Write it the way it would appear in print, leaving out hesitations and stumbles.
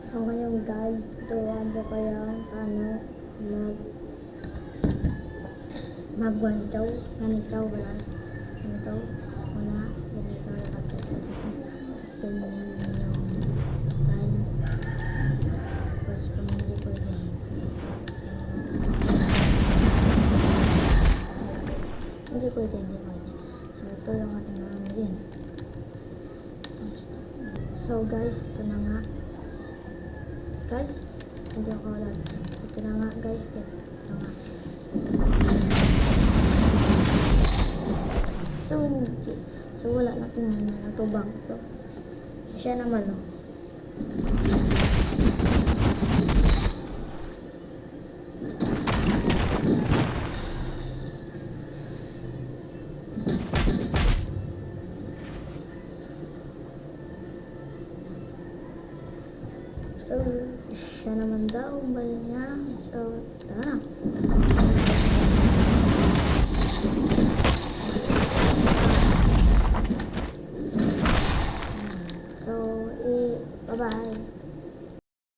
So ngayon guys, turuan ko kaya paano magwantaw, ganito, wala, ganito, wala, ganito, tapos ganyan yung style, tapos kung hindi pwede, hindi pwede, so ito yung ating gagawin. So guys, ito na nga guys, hindi ako wala, ito na nga guys, ito nga. So wala natin natubang. So siya naman So siya naman daw ba niya? So tara.